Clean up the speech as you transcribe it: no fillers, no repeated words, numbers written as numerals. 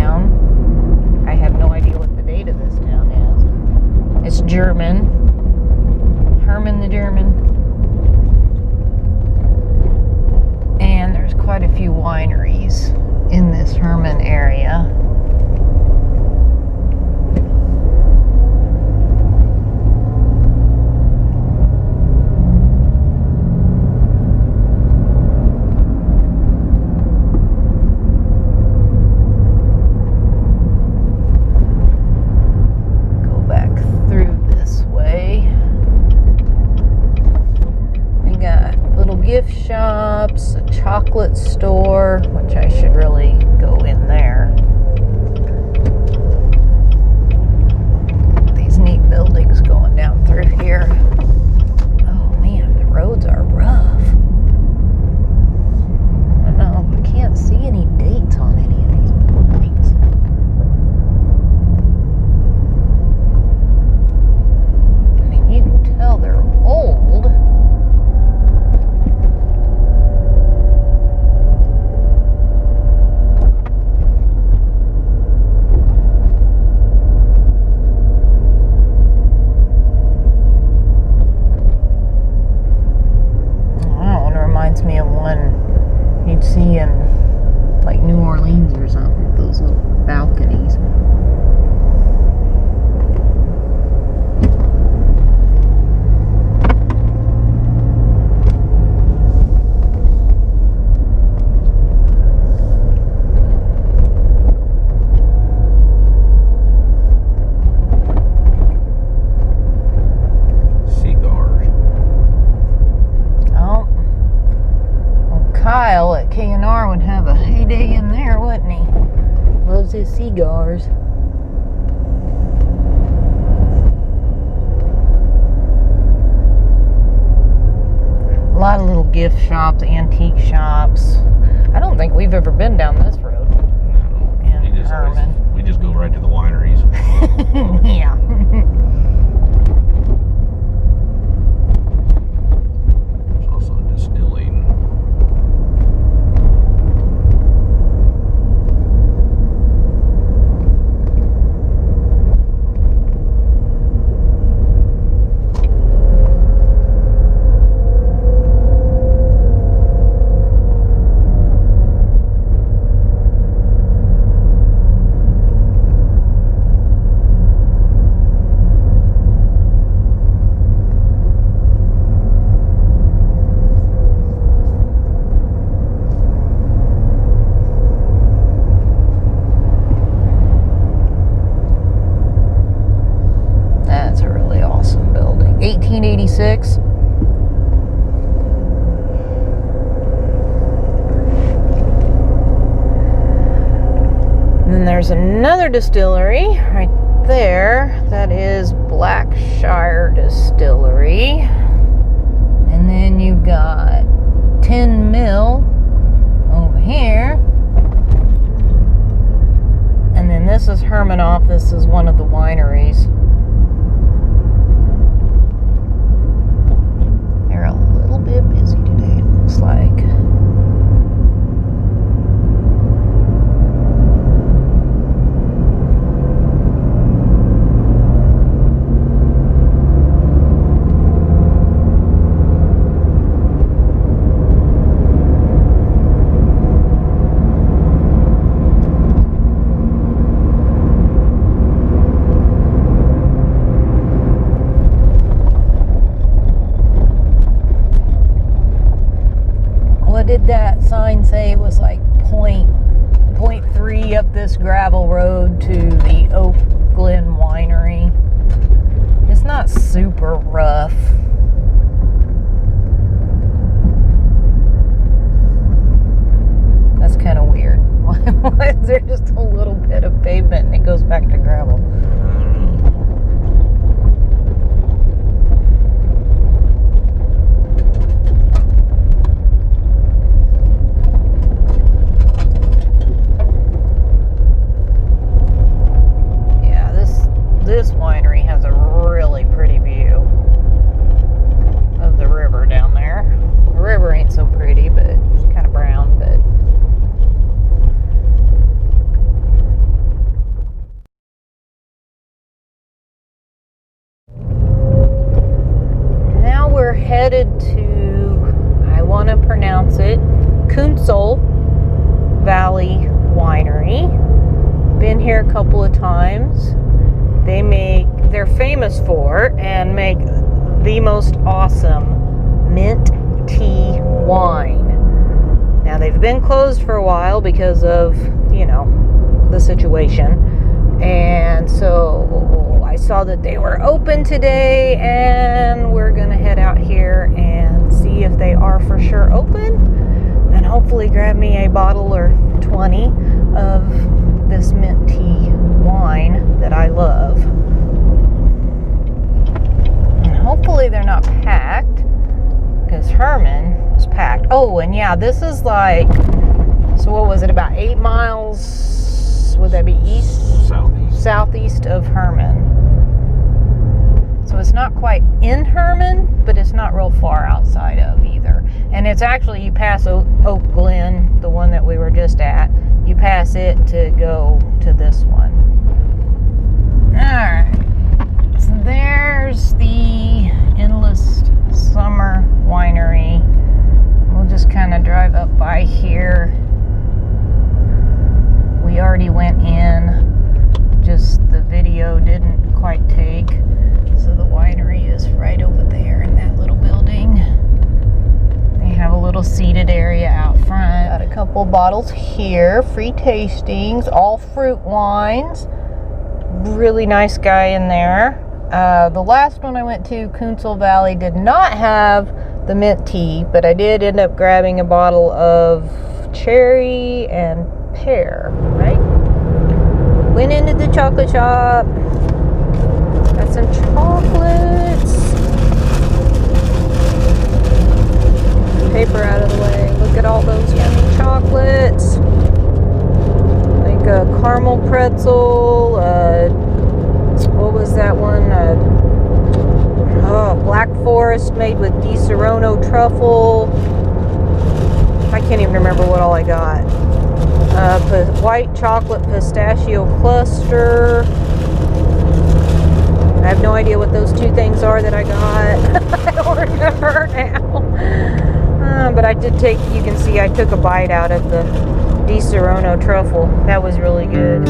town. I have no idea what the date of this town is. It's German. Hermann the German. And there's quite a few wineries in this Hermann area. Gift shops, a chocolate store, which I should really go in there. These neat buildings going down through here. Oh man, the roads are rough. I don't know, I can't see any dates on any of these buildings. I mean, you can tell they're old. Me of one you'd see in like New Orleans or something, those little balconies. Kyle at K&R would have a heyday in there, wouldn't he? Loves his cigars. A lot of little gift shops, antique shops. I don't think we've ever been down this road. No. In Hermann. We just go right to the wineries. Yeah. That's a really awesome building. 1886. And then there's another distillery right there. That is Blackshire Distillery. And then you've got Tin Mill over here. And then this is Hermann. This is one of the wineries. They're a little bit busy today, it looks like. Did that sign say it was like 0.3 up this gravel road to the Oakland Winery? It's not super rough. That's kind of weird. Why is there just a little bit of pavement and it goes back to gravel? This winery has a really pretty view of the river down there. The river ain't so pretty, but it's kind of brown, but Kunzel Valley Winery. Been here a couple of times. They're famous for and make the most awesome mint tea wine. Now, they've been closed for a while because of, the situation. And so I saw that they were open today, and we're going to head out here and see if they are for sure open, and hopefully grab me a bottle or 20 of this mint tea wine that I love. And hopefully they're not packed, because Hermann was packed. Oh, and yeah, this is like, so what was it, about 8 miles, would that be southeast of Hermann. So it's not quite in Hermann, but it's not real far outside of either. And it's actually, you pass Oak Glen, the one that we were just at, you pass it to go to this one. Alright, so there's the Endless Summer Winery. We'll just kind of drive up by here. We already went in, just the video didn't quite take. So the winery is right over there in that little building. They have a little seated area out front. Got a couple bottles here, free tastings, all fruit wines. Really nice guy in there. The last one I went to, Kunzel Valley, did not have the mint tea, but I did end up grabbing a bottle of cherry and pear, right? Went into the chocolate shop. Got some chocolates. Paper out of the way. Look at all those yummy chocolates. Like a caramel pretzel. What was that one? Black Forest made with Di Serono truffle. I can't even remember what all I got. White chocolate pistachio cluster. I have no idea what those two things are that I got. I don't remember now. But I did you can see I took a bite out of the Di Serono truffle. That was really good.